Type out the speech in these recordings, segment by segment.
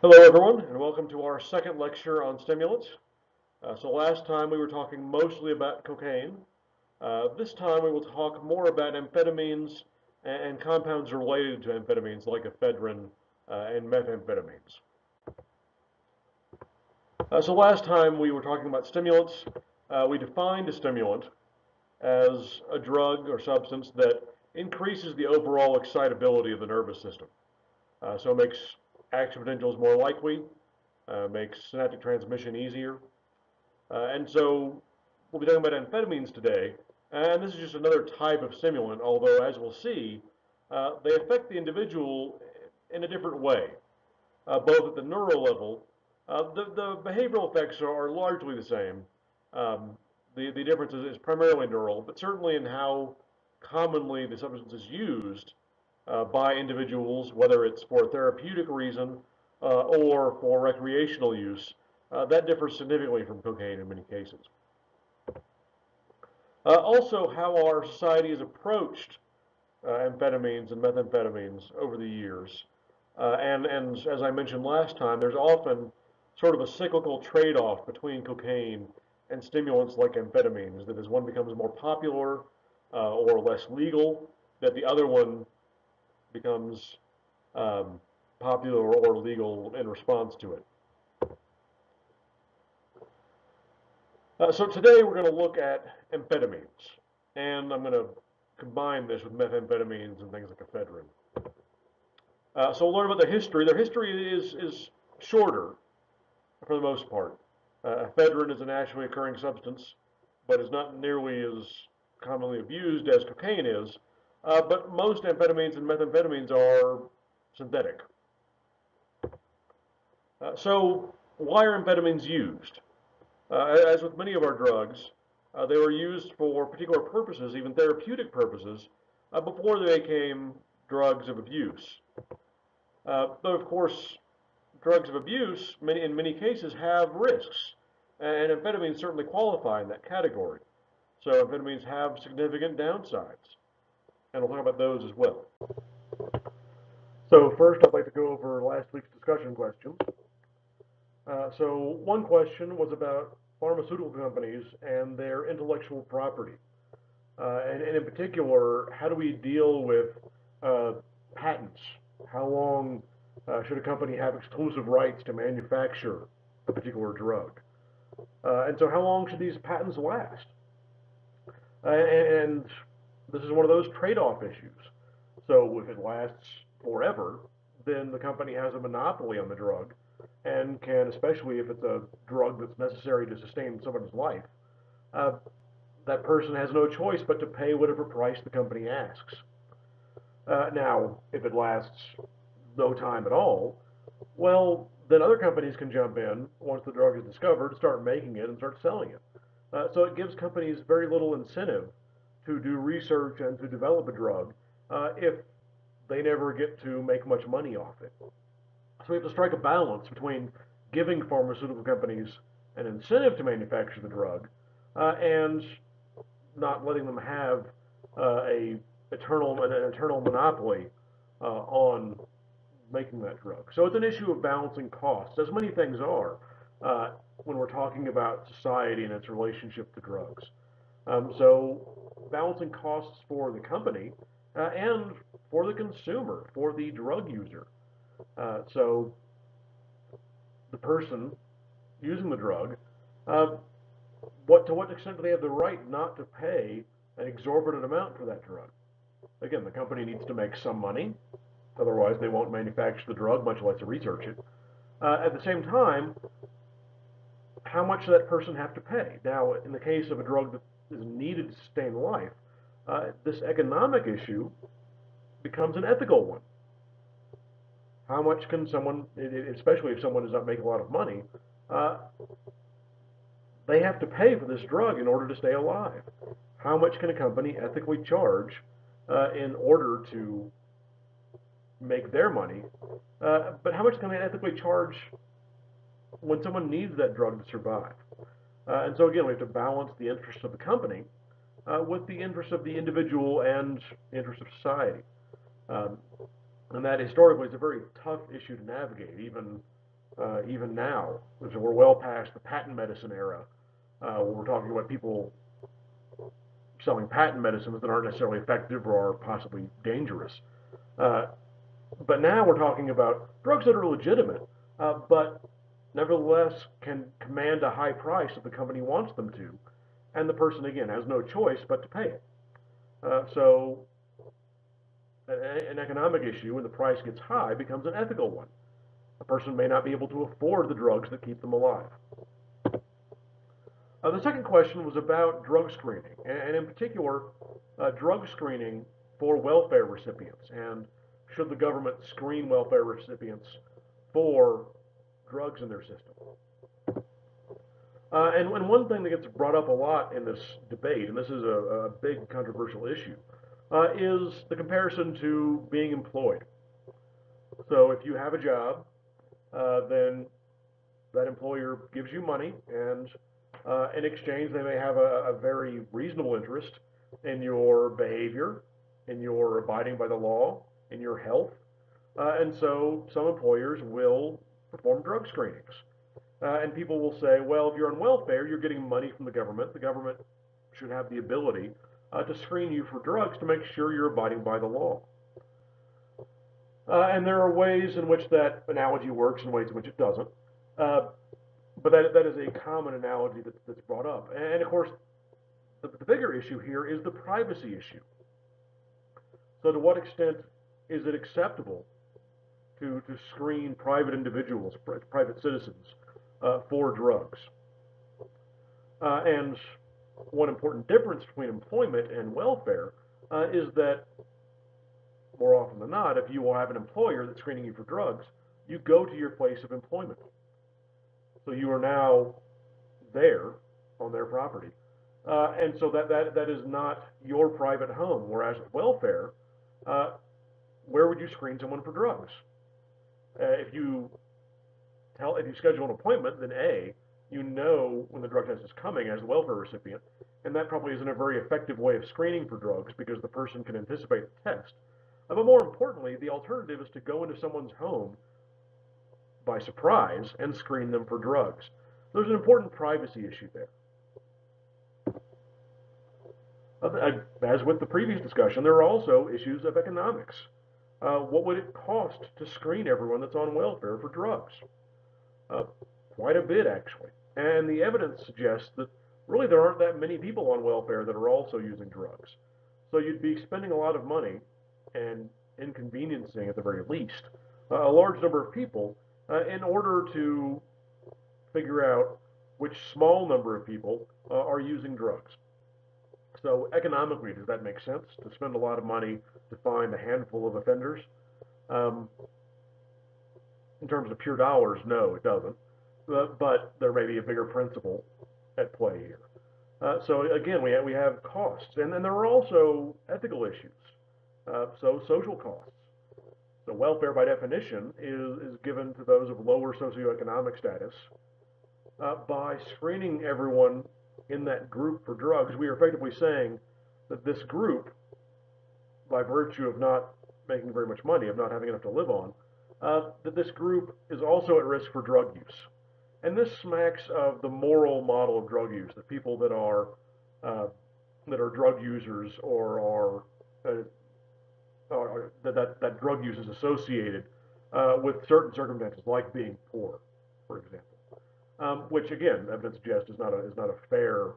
Hello everyone, and welcome to our second lecture on stimulants. So last time we were talking mostly about cocaine. This time we will talk more about amphetamines and compounds related to amphetamines like ephedrine and methamphetamines. So last time we were talking about stimulants. We defined a stimulant as a drug or substance that increases the overall excitability of the nervous system. So it makes action potentials more likely, makes synaptic transmission easier. And so we'll be talking about amphetamines today. And this is just another type of stimulant, although as we'll see, they affect the individual in a different way, both at the neural level. The behavioral effects are largely the same. The difference is primarily neural, but certainly in how commonly the substance is used by individuals, whether it's for a therapeutic reason or for recreational use, that differs significantly from cocaine in many cases. Also, how our society has approached amphetamines and methamphetamines over the years. And as I mentioned last time, there's often sort of a cyclical trade-off between cocaine and stimulants like amphetamines, that as one becomes more popular or less legal, that the other one becomes um, popular or legal in response to it. So today we're going to look at amphetamines, and I'm going to combine this with methamphetamines and things like ephedrine. So we'll learn about their history. Their history is shorter for the most part. Ephedrine is a naturally occurring substance, but is not nearly as commonly abused as cocaine is. But most amphetamines and methamphetamines are synthetic. So why are amphetamines used? As with many of our drugs, they were used for particular purposes, even therapeutic purposes, before they became drugs of abuse. But of course, drugs of abuse, in many cases, have risks, and amphetamines certainly qualify in that category. So amphetamines have significant downsides, and we'll talk about those as well. So first, I'd like to go over last week's discussion questions. So one question was about pharmaceutical companies and their intellectual property. And in particular, how do we deal with uh, patents? How long should a company have exclusive rights to manufacture a particular drug? And so how long should these patents last? And this is one of those trade-off issues. So if it lasts forever, then the company has a monopoly on the drug and can, especially if it's a drug that's necessary to sustain someone's life, uh, that person has no choice but to pay whatever price the company asks. Now, if it lasts no time at all, well, then other companies can jump in once the drug is discovered, start making it, and start selling it. So it gives companies very little incentive to do research and to develop a drug if they never get to make much money off it. So we have to strike a balance between giving pharmaceutical companies an incentive to manufacture the drug and not letting them have an eternal monopoly on making that drug. So it's an issue of balancing costs, as many things are when we're talking about society and its relationship to drugs. So balancing costs for the company and for the consumer, for the drug user. So the person using the drug, uh, to what extent do they have the right not to pay an exorbitant amount for that drug? Again, the company needs to make some money, otherwise they won't manufacture the drug, much less research it. At the same time, how much does that person have to pay? Now, in the case of a drug that is needed to sustain life, this economic issue becomes an ethical one. How much can someone, especially if someone does not make a lot of money, uh, they have to pay for this drug in order to stay alive? How much can a company ethically charge in order to make their money? But how much can they ethically charge when someone needs that drug to survive? And so again, we have to balance the interests of the company with the interests of the individual and the interests of society. Um, and that historically is a very tough issue to navigate, even even now. So we're well past the patent medicine era, where we're talking about people selling patent medicines that aren't necessarily effective or are possibly dangerous. Uh, but now we're talking about drugs that are legitimate, but nevertheless can command a high price if the company wants them to, and the person again has no choice but to pay it. So an economic issue when the price gets high becomes an ethical one. A person may not be able to afford the drugs that keep them alive. The second question was about drug screening, and in particular, drug screening for welfare recipients, and should the government screen welfare recipients for drugs in their system? And one thing that gets brought up a lot in this debate, and this is a big controversial issue, is the comparison to being employed. So if you have a job, then that employer gives you money, and in exchange, they may have a very reasonable interest in your behavior, in your abiding by the law, in your health. And so some employers will perform drug screenings. And people will say, well, if you're on welfare, you're getting money from the government. The government should have the ability to screen you for drugs to make sure you're abiding by the law. And there are ways in which that analogy works and ways in which it doesn't. But that is a common analogy that's brought up. And of course, the bigger issue here is the privacy issue. So to what extent is it acceptable to screen private individuals, private citizens, for drugs? And one important difference between employment and welfare is that more often than not, if you will have an employer that's screening you for drugs, you go to your place of employment. So you are now there on their property. And so that is not your private home. Whereas with welfare, where would you screen someone for drugs? If you schedule an appointment, then A, you know when the drug test is coming as the welfare recipient, and that probably isn't a very effective way of screening for drugs because the person can anticipate the test. But more importantly, the alternative is to go into someone's home by surprise and screen them for drugs. There's an important privacy issue there. As with the previous discussion, there are also issues of economics. What would it cost to screen everyone that's on welfare for drugs? Quite a bit, actually. And the evidence suggests that really there aren't that many people on welfare that are also using drugs. So you'd be spending a lot of money and inconveniencing, at the very least, a large number of people in order to figure out which small number of people are using drugs. So economically, does that make sense to spend a lot of money to find a handful of offenders? In terms of pure dollars, no, it doesn't. But there may be a bigger principle at play here. So again, we have costs, and then there are also ethical issues. So social costs. So welfare, by definition, is given to those of lower socioeconomic status. By screening everyone in that group for drugs, we are effectively saying that this group, by virtue of not making very much money, of not having enough to live on, that this group is also at risk for drug use. And this smacks of the moral model of drug use, that people that are drug users or that drug use is associated with certain circumstances, like being poor, for example, which again, evidence suggests is not a fair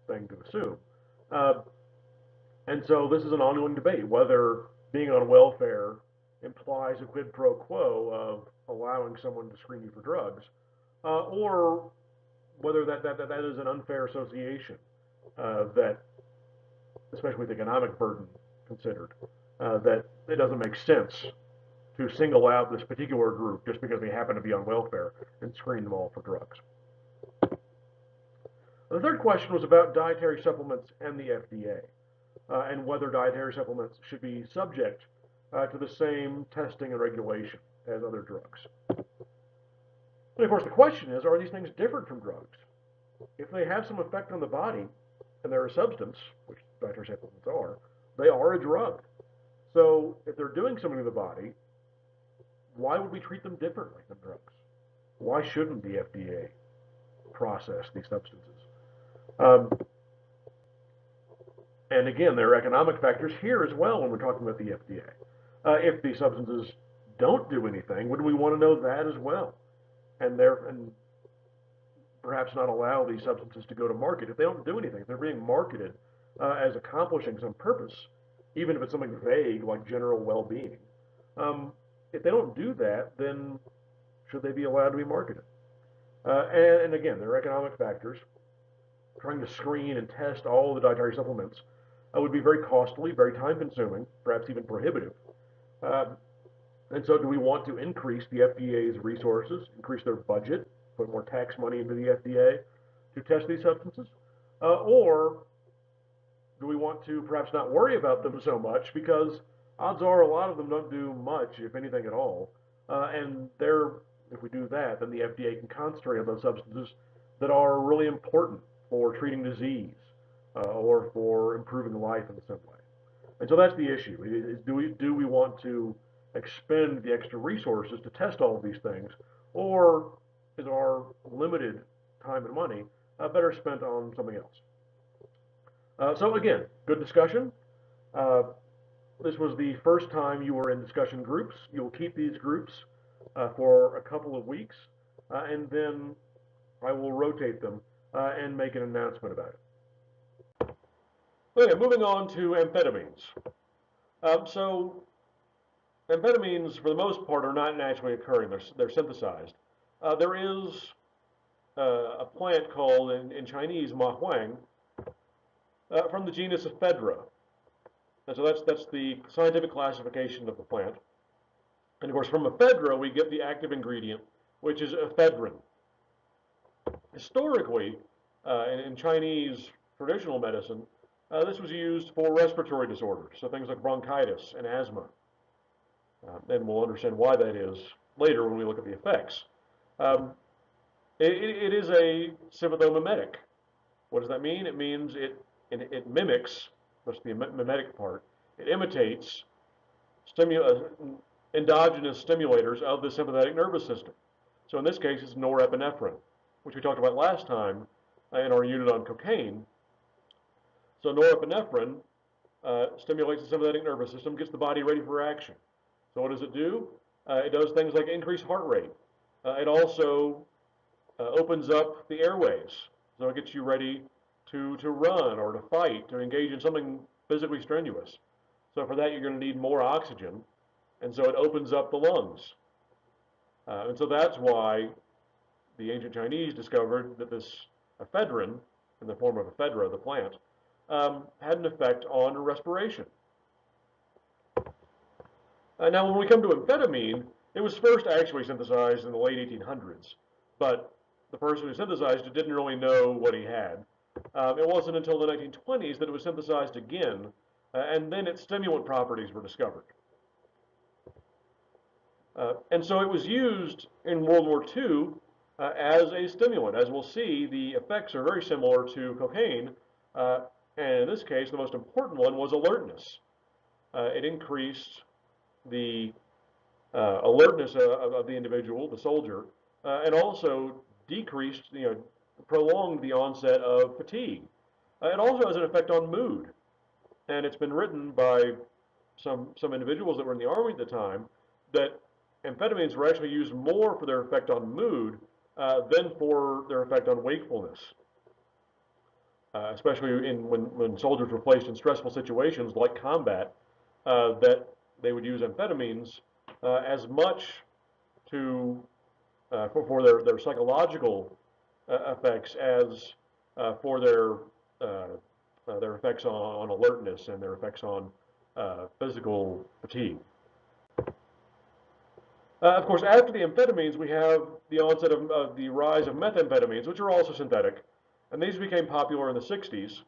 thing to assume. And so this is an ongoing debate whether being on welfare implies a quid pro quo of allowing someone to screen you for drugs, or whether that is an unfair association that, especially with economic burden considered, that it doesn't make sense to single out this particular group just because they happen to be on welfare and screen them all for drugs. The third question was about dietary supplements and the FDA, and whether dietary supplements should be subject to the same testing and regulation as other drugs. And of course, the question is, are these things different from drugs? If they have some effect on the body, and they're a substance, which dietary supplements are, they are a drug. So if they're doing something to the body, why would we treat them differently than drugs? why shouldn't the FDA process these substances? Um, and again, there are economic factors here as well when we're talking about the FDA. If these substances don't do anything, would we want to know that as well? And perhaps not allow these substances to go to market if they don't do anything. If they're being marketed as accomplishing some purpose, even if it's something vague like general well-being. Um, if they don't do that, then should they be allowed to be marketed? And again, there are economic factors. Trying to screen and test all the dietary supplements would be very costly, very time-consuming, perhaps even prohibitive. Uh, and so, do we want to increase the FDA's resources, increase their budget, put more tax money into the FDA to test these substances? Or do we want to perhaps not worry about them so much because odds are a lot of them don't do much, if anything at all. And if we do that, then the FDA can concentrate on those substances that are really important for treating disease or for improving life in some way. And so that's the issue. Do we want to expend the extra resources to test all of these things, or is our limited time and money better spent on something else? So again, good discussion. Uh, this was the first time you were in discussion groups. You'll keep these groups for a couple of weeks, and then I will rotate them and make an announcement about it. Okay, moving on to amphetamines. So amphetamines, for the most part, are not naturally occurring. They're synthesized. There is a plant called, in Chinese, ma huang, from the genus ephedra. And so that's the scientific classification of the plant. And of course, from ephedra, we get the active ingredient, which is ephedrine. Historically, in Chinese traditional medicine, this was used for respiratory disorders, so things like bronchitis and asthma. And we'll understand why that is later when we look at the effects. It is a sympathomimetic. What does that mean? It means it mimics, that's the mimetic part, it imitates endogenous stimulators of the sympathetic nervous system. So in this case, it's norepinephrine, which we talked about last time in our unit on cocaine. So norepinephrine stimulates the sympathetic nervous system, gets the body ready for action. So what does it do? It does things like increase heart rate. It also opens up the airways. So it gets you ready to run or to fight, to engage in something physically strenuous. So for that, you're going to need more oxygen. And so it opens up the lungs. And so that's why the ancient Chinese discovered that this ephedrine, in the form of ephedra, the plant, had an effect on respiration. Now, when we come to amphetamine, it was first actually synthesized in the late 1800s, but the person who synthesized it didn't really know what he had. It wasn't until the 1920s that it was synthesized again, and then its stimulant properties were discovered. And so it was used in World War II as a stimulant. As we'll see, the effects are very similar to cocaine, and in this case, the most important one was alertness. It increased the alertness of the individual, the soldier, and also decreased, prolonged the onset of fatigue. It also has an effect on mood, and it's been written by some individuals that were in the Army at the time that amphetamines were actually used more for their effect on mood than for their effect on wakefulness, especially when soldiers were placed in stressful situations like combat, that they would use amphetamines as much for their psychological effects as for their effects on alertness and their effects on physical fatigue. Of course, after the amphetamines, we have the onset of the rise of methamphetamines, which are also synthetic, and these became popular in the 60s,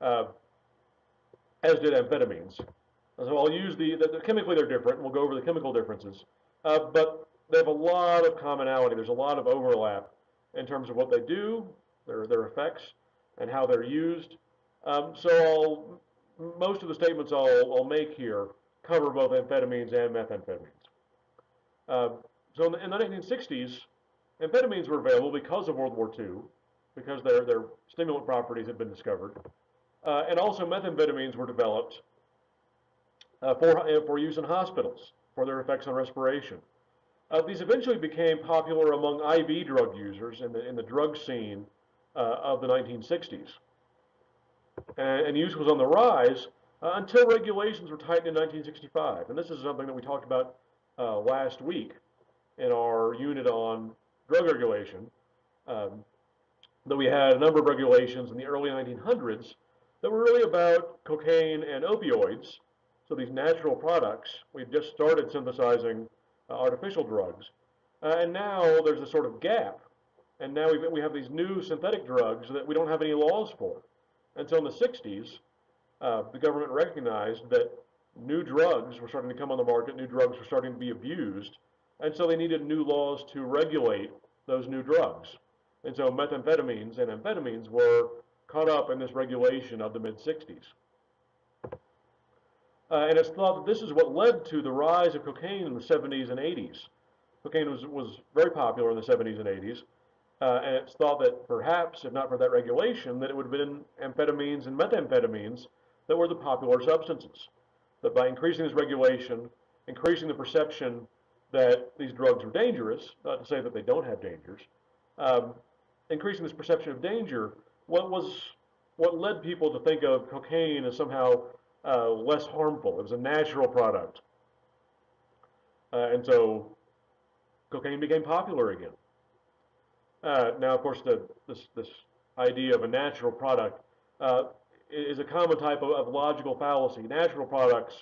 as did amphetamines. So I'll use chemically they're different, and we'll go over the chemical differences, but they have a lot of commonality. There's a lot of overlap in terms of what they do, their effects, and how they're used. So most of the statements I'll make here cover both amphetamines and methamphetamines. So in the 1960s, Amphetamines were available because of World War II, because their stimulant properties had been discovered. And also methamphetamines were developed for use in hospitals for their effects on respiration. These eventually became popular among IV drug users in the drug scene of the 1960s. And use was on the rise until regulations were tightened in 1965. And this is something that we talked about last week in our unit on drug regulation. Um, that we had a number of regulations in the early 1900s that were really about cocaine and opioids, so these natural products. We've just started synthesizing artificial drugs, and now there's a sort of gap, and now we have these new synthetic drugs that we don't have any laws for. And so in the 60s, the government recognized that new drugs were starting to come on the market, new drugs were starting to be abused, and so they needed new laws to regulate those new drugs. And so methamphetamines and amphetamines were caught up in this regulation of the mid-60s. And it's thought that this is what led to the rise of cocaine in the 70s and 80s. Cocaine was very popular in the 70s and 80s, and it's thought that perhaps, if not for that regulation, that it would have been amphetamines and methamphetamines that were the popular substances. That by increasing this regulation, increasing the perception that these drugs are dangerous, not to say that they don't have dangers, um, increasing this perception of danger, what led people to think of cocaine as somehow less harmful. It was a natural product, and so cocaine became popular again. Now, of course, this idea of a natural product uh, is a common type of logical fallacy. Natural products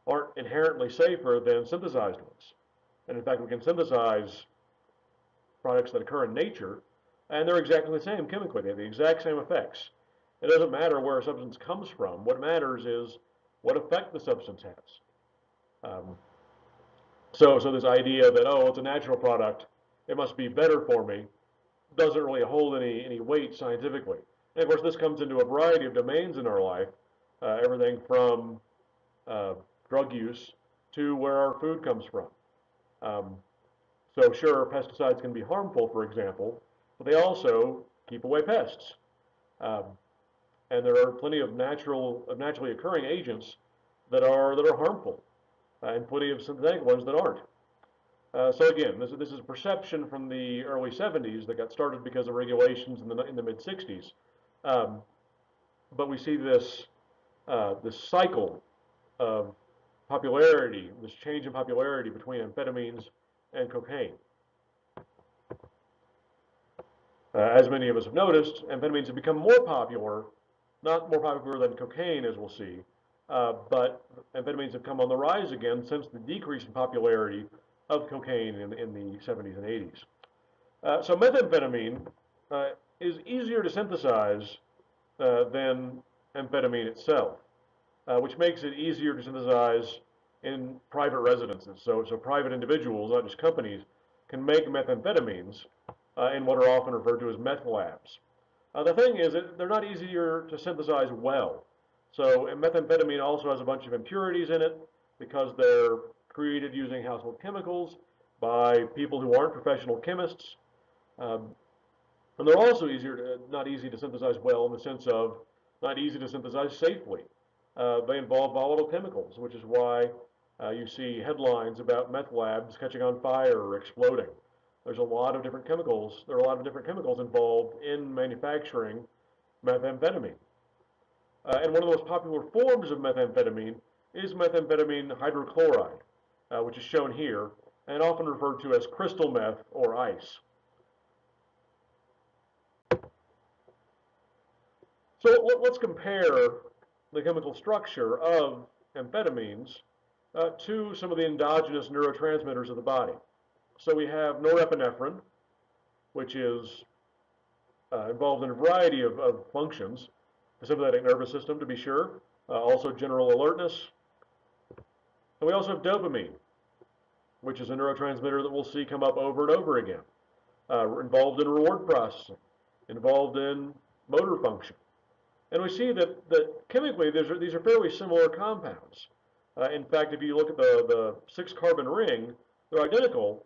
aren't inherently safer than synthesized ones, and in fact, we can synthesize products that occur in nature, and they're exactly the same chemically. They have the exact same effects. It doesn't matter where a substance comes from. What matters is what effect the substance has. Um, so this idea that, oh, it's a natural product, it must be better for me, doesn't really hold any weight scientifically. And of course, this comes into a variety of domains in our life, everything from uh, drug use to where our food comes from. Um, so sure, pesticides can be harmful, for example, but they also keep away pests. Um, and there are plenty of naturally occurring agents that are harmful, and plenty of synthetic ones that aren't. So again, this is a perception from the early 70s that got started because of regulations in the mid 60s. Um, but we see this cycle of popularity, this change in popularity between amphetamines and cocaine. As many of us have noticed, amphetamines have become more popular, not more popular than cocaine, as we'll see, but amphetamines have come on the rise again since the decrease in popularity of cocaine in the 70s and 80s. So methamphetamine is easier to synthesize than amphetamine itself, which makes it easier to synthesize in private residences. So private individuals, not just companies, can make methamphetamines in what are often referred to as meth labs. The thing is that they're not easier to synthesize well. So methamphetamine also has a bunch of impurities in it because they're created using household chemicals by people who aren't professional chemists. Um, and they're also not easy to synthesize well in the sense of not easy to synthesize safely. They involve volatile chemicals, which is why you see headlines about meth labs catching on fire or exploding. There's a lot of different chemicals. There are a lot of different chemicals involved in manufacturing methamphetamine. And one of the most popular forms of methamphetamine is methamphetamine hydrochloride, which is shown here, and often referred to as crystal meth or ice. So let's compare the chemical structure of amphetamines to some of the endogenous neurotransmitters of the body. So we have norepinephrine, which is involved in a variety of functions, the sympathetic nervous system to be sure, also general alertness. And we also have dopamine, which is a neurotransmitter that we'll see come up over and over again, involved in reward processing, involved in motor function. And we see that chemically these are fairly similar compounds. In fact, if you look at the 6-carbon ring, they're identical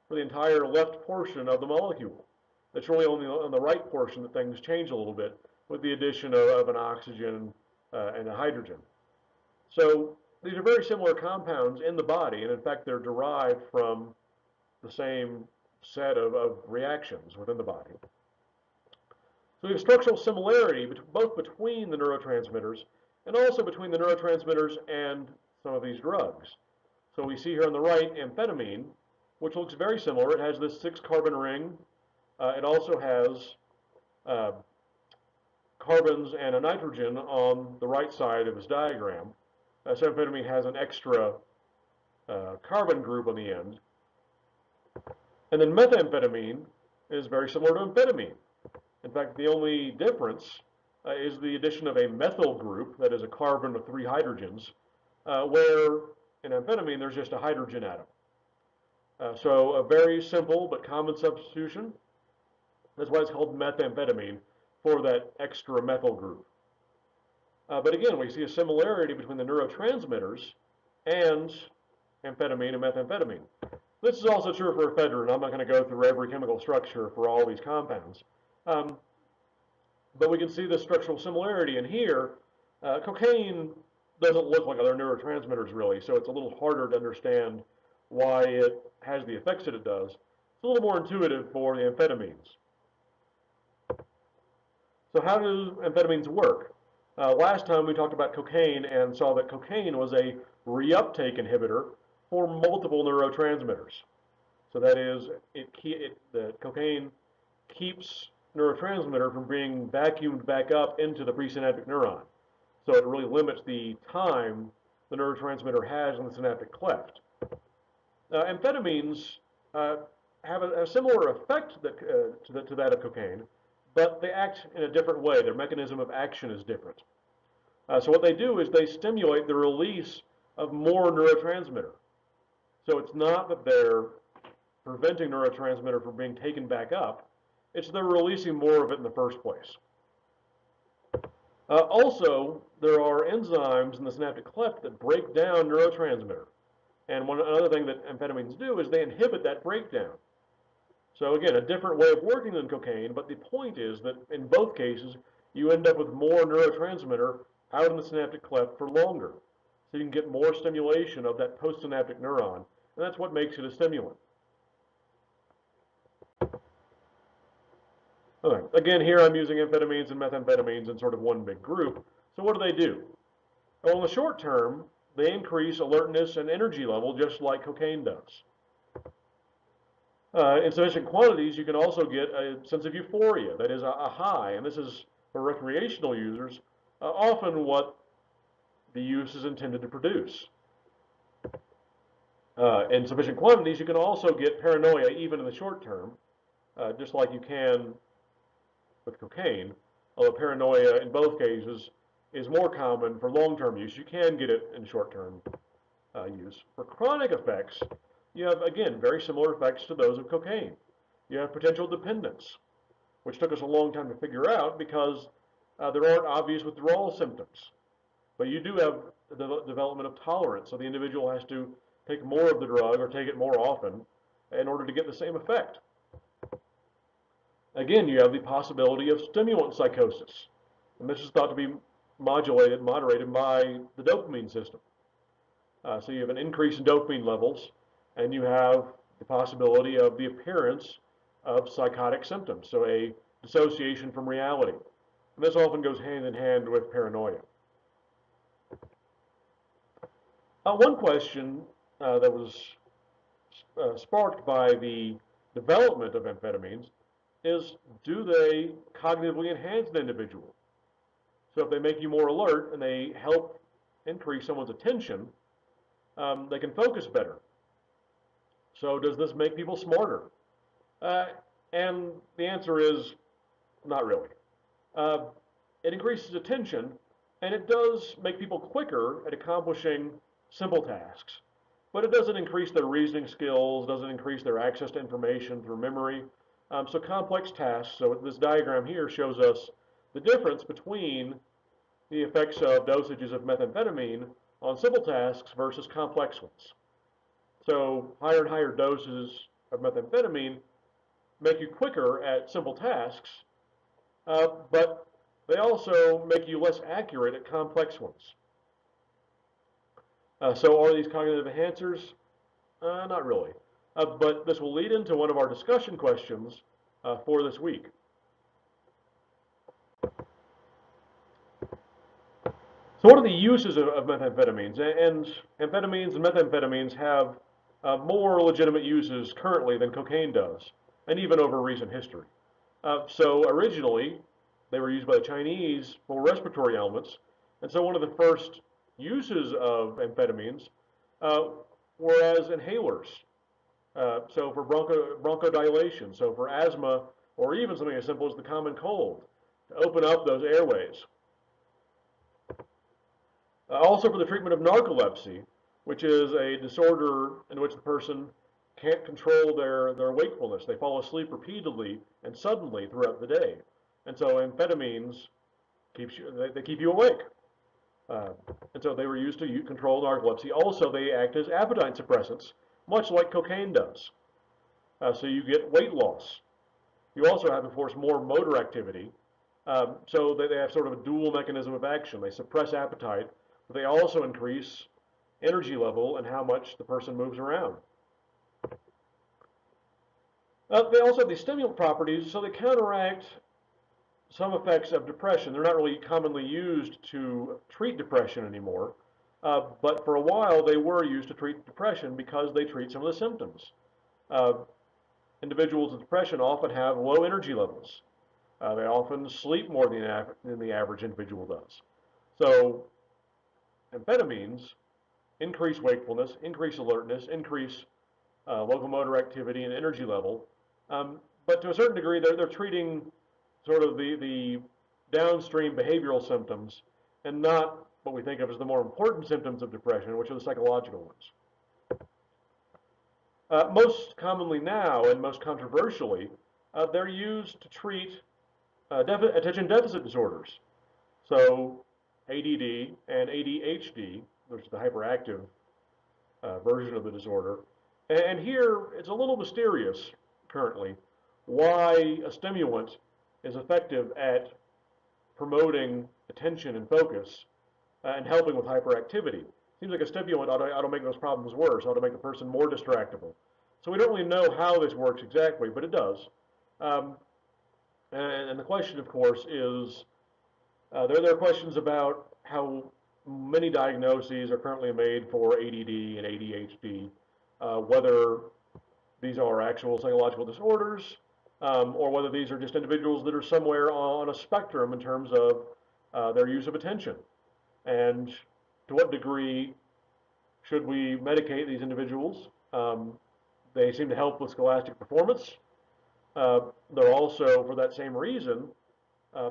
for the entire left portion of the molecule. It's really only on the right portion that things change a little bit with the addition of an oxygen and a hydrogen. So these are very similar compounds in the body, and in fact they're derived from the same set of reactions within the body. So we have structural similarity both between the neurotransmitters and also between the neurotransmitters and some of these drugs. So we see here on the right amphetamine, which looks very similar. It has this 6-carbon ring. It also has carbons and a nitrogen on the right side of this diagram. So amphetamine has an extra carbon group on the end. And then methamphetamine is very similar to amphetamine. In fact, the only difference is the addition of a methyl group, that is a carbon with 3 hydrogens, where in amphetamine there's just a hydrogen atom. So a very simple but common substitution. That's why it's called methamphetamine, for that extra methyl group. But again, we see a similarity between the neurotransmitters and amphetamine and methamphetamine. This is also true for ephedrine. I'm not going to go through every chemical structure for all these compounds. But we can see the structural similarity in here. Cocaine doesn't look like other neurotransmitters really, so it's a little harder to understand why it has the effects that it does. It's a little more intuitive for the amphetamines. So how do amphetamines work? Last time we talked about cocaine and saw that cocaine was a reuptake inhibitor for multiple neurotransmitters. So that is, the cocaine keeps neurotransmitter from being vacuumed back up into the presynaptic neuron. So it really limits the time the neurotransmitter has in the synaptic cleft. Amphetamines have a similar effect to that of cocaine, but they act in a different way. Their mechanism of action is different. So what they do is they stimulate the release of more neurotransmitter. So it's not that they're preventing neurotransmitter from being taken back up, it's they're releasing more of it in the first place. Also, there are enzymes in the synaptic cleft that break down neurotransmitter. And another thing that amphetamines do is they inhibit that breakdown. So again, a different way of working than cocaine, but the point is that in both cases, you end up with more neurotransmitter out in the synaptic cleft for longer. So you can get more stimulation of that postsynaptic neuron, and that's what makes it a stimulant. Okay. Again, here I'm using amphetamines and methamphetamines in sort of one big group. So what do? Well, in the short term, they increase alertness and energy level just like cocaine does. In sufficient quantities, you can also get a sense of euphoria, that is a high, and this is for recreational users often what the use is intended to produce. In sufficient quantities, you can also get paranoia even in the short term, just like you can with cocaine, although paranoia in both cases is more common for long-term use. You can get it in short-term use. For chronic effects, you have, again, very similar effects to those of cocaine. You have potential dependence, which took us a long time to figure out because there aren't obvious withdrawal symptoms. But you do have the development of tolerance, so the individual has to take more of the drug or take it more often in order to get the same effect. Again, you have the possibility of stimulant psychosis, and this is thought to be moderated by the dopamine system. So you have an increase in dopamine levels, and you have the possibility of the appearance of psychotic symptoms, so a dissociation from reality. And this often goes hand in hand with paranoia. One question that was sparked by the development of amphetamines is, do they cognitively enhance an individual? So if they make you more alert and they help increase someone's attention, they can focus better. So does this make people smarter? And the answer is not really. It increases attention, and it does make people quicker at accomplishing simple tasks. But it doesn't increase their reasoning skills, doesn't increase their access to information through memory. So complex tasks, so this diagram here shows us the difference between the effects of dosages of methamphetamine on simple tasks versus complex ones. So higher and higher doses of methamphetamine make you quicker at simple tasks, but they also make you less accurate at complex ones. So are these cognitive enhancers? Not really. But this will lead into one of our discussion questions for this week. So what are the uses of methamphetamines? And amphetamines and methamphetamines have more legitimate uses currently than cocaine does, and even over recent history. So originally, they were used by the Chinese for respiratory ailments, and so one of the first uses of amphetamines uh, were as inhalers. So for bronchodilation, so for asthma, or even something as simple as the common cold, to open up those airways. Also for the treatment of narcolepsy, which is a disorder in which the person can't control their wakefulness. They fall asleep repeatedly and suddenly throughout the day. And so amphetamines they keep you awake. Uh, and so they were used to control narcolepsy. Also, they act as appetite suppressants, much like cocaine does. So you get weight loss. You also have, of course, more motor activity. So they have sort of a dual mechanism of action. They suppress appetite, but they also increase energy level and how much the person moves around. They also have these stimulant properties, so they counteract some effects of depression. They're not really commonly used to treat depression anymore, but for a while they were used to treat depression because they treat some of the symptoms. Uh, Individuals with depression often have low energy levels. They often sleep more than the average individual does. So amphetamines increase wakefulness, increase alertness, increase locomotor activity and energy level. But to a certain degree, they're treating sort of the downstream behavioral symptoms and not what we think of as the more important symptoms of depression, which are the psychological ones. Most commonly now, and most controversially, they're used to treat attention deficit disorders. So ADD and ADHD, which is the hyperactive version of the disorder. And here, it's a little mysterious currently why a stimulant is effective at promoting attention and focus and helping with hyperactivity. Seems like a stimulant ought to make those problems worse, ought to make the person more distractible. So we don't really know how this works exactly, but it does. Um, and the question, of course, is there are questions about how many diagnoses are currently made for ADD and ADHD, whether these are actual psychological disorders, or whether these are just individuals that are somewhere on a spectrum in terms of their use of attention. And to what degree should we medicate these individuals? They seem to help with scholastic performance. They're also, for that same reason,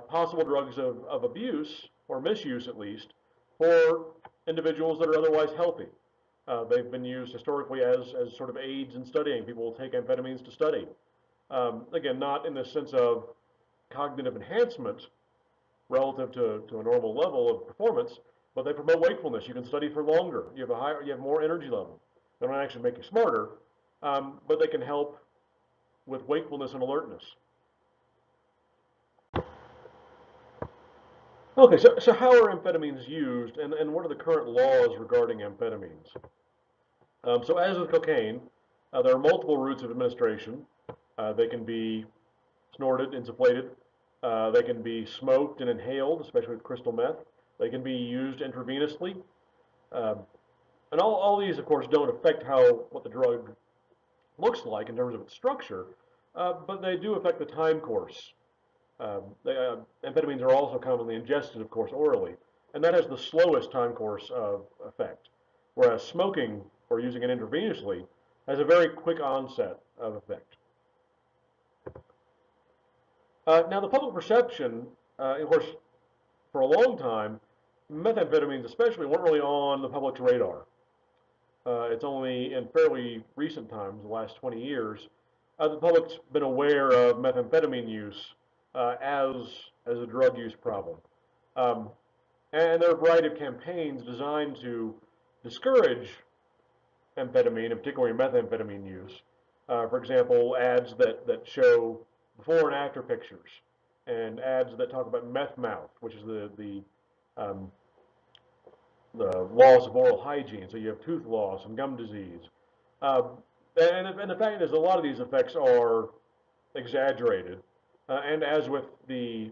possible drugs of abuse, or misuse at least, for individuals that are otherwise healthy. They've been used historically as sort of aids in studying. People will take amphetamines to study. Again, not in the sense of cognitive enhancement relative to a normal level of performance, but they promote wakefulness. You can study for longer. You have more energy level. They don't actually make you smarter, but they can help with wakefulness and alertness. Okay, so how are amphetamines used, and what are the current laws regarding amphetamines? So as with cocaine, there are multiple routes of administration. They can be snorted, insufflated. They can be smoked and inhaled, especially with crystal meth. They can be used intravenously. Uh, and all these, of course, don't affect what the drug looks like in terms of its structure, but they do affect the time course. Amphetamines are also commonly ingested, of course, orally, and that has the slowest time course of effect, whereas smoking or using it intravenously has a very quick onset of effect. Now, the public perception, of course, for a long time, methamphetamines especially weren't really on the public's radar. It's only in fairly recent times, the last 20 years, the public's been aware of methamphetamine use as a drug use problem. Um, and there are a variety of campaigns designed to discourage amphetamine, and particularly methamphetamine use. For example, ads that show before and after pictures, and ads that talk about meth mouth, which is um, the loss of oral hygiene. So you have tooth loss and gum disease. Uh, and the fact is, a lot of these effects are exaggerated. And as with the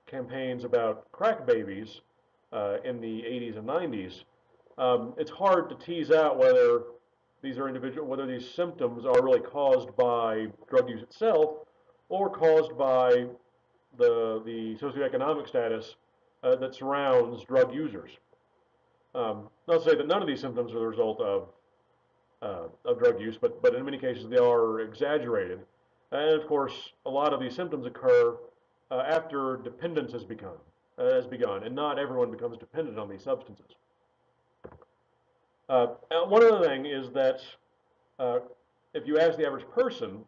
campaigns about crack babies in the 80s and 90s, it's hard to tease out whether whether these symptoms are really caused by drug use itself or caused by the socioeconomic status that surrounds drug users. Not to say that none of these symptoms are the result of drug use, but in many cases they are exaggerated. And of course, a lot of these symptoms occur after dependence has begun, and not everyone becomes dependent on these substances. One other thing is that uh, if you ask the average person,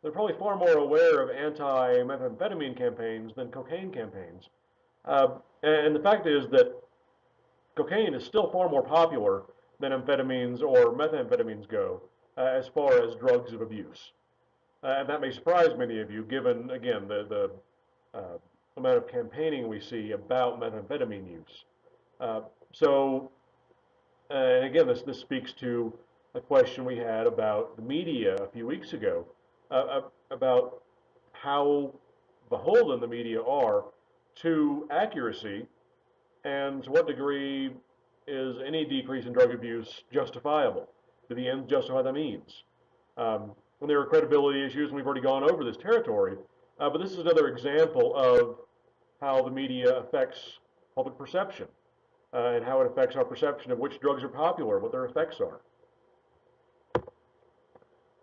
they're probably far more aware of anti-methamphetamine campaigns than cocaine campaigns. Uh, and the fact is that cocaine is still far more popular than amphetamines or methamphetamines go as far as drugs of abuse. And that may surprise many of you, given, again, the uh, amount of campaigning we see about methamphetamine use. Uh, so, and again, this speaks to a question we had about the media a few weeks ago, about how beholden the media are to accuracy, and to what degree is any decrease in drug abuse justifiable? Do the ends justify the means? When there are credibility issues, and we've already gone over this territory, but this is another example of how the media affects public perception and how it affects our perception of which drugs are popular, what their effects are.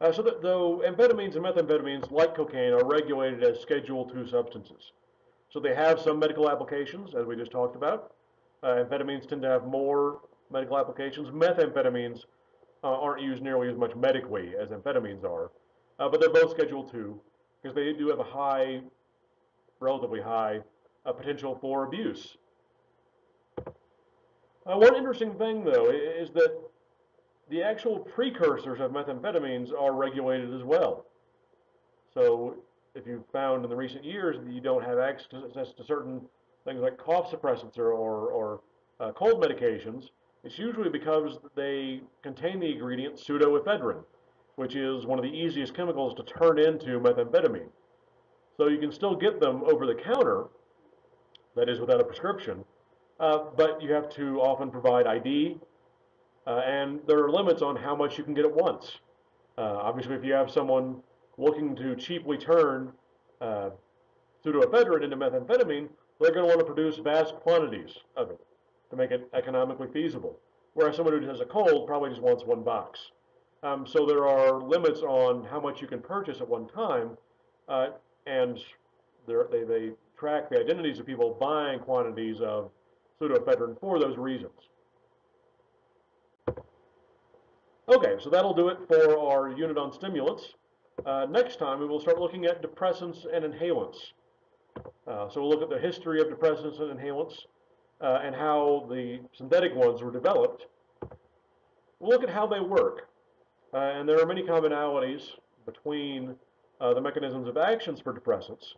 Though amphetamines and methamphetamines, like cocaine, are regulated as Schedule II substances. So they have some medical applications, as we just talked about. Amphetamines tend to have more medical applications. Methamphetamines aren't used nearly as much medically as amphetamines are, but they're both Schedule II because they do have a relatively high potential for abuse. One interesting thing, though, is that the actual precursors of methamphetamines are regulated as well. So if you've found in the recent years that you don't have access to certain things like cough suppressants or cold medications, it's usually because they contain the ingredient pseudoephedrine, which is one of the easiest chemicals to turn into methamphetamine. So you can still get them over the counter, that is without a prescription, but you have to often provide ID, and there are limits on how much you can get at once. Obviously, if you have someone looking to cheaply turn uh, pseudoephedrine into methamphetamine, they're going to want to produce vast quantities of it to make it economically feasible. Whereas someone who has a cold probably just wants one box. So there are limits on how much you can purchase at one time, uh, and they track the identities of people buying quantities of pseudoephedrine for those reasons. Okay, so that'll do it for our unit on stimulants. Next time we will start looking at depressants and inhalants. So we'll look at the history of depressants and inhalants and how the synthetic ones were developed. We'll look at how they work. And there are many commonalities between the mechanisms of actions for depressants.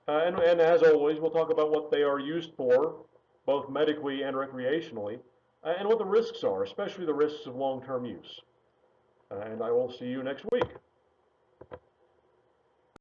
And as always, we'll talk about what they are used for, both medically and recreationally, and what the risks are, especially the risks of long-term use. And I will see you next week.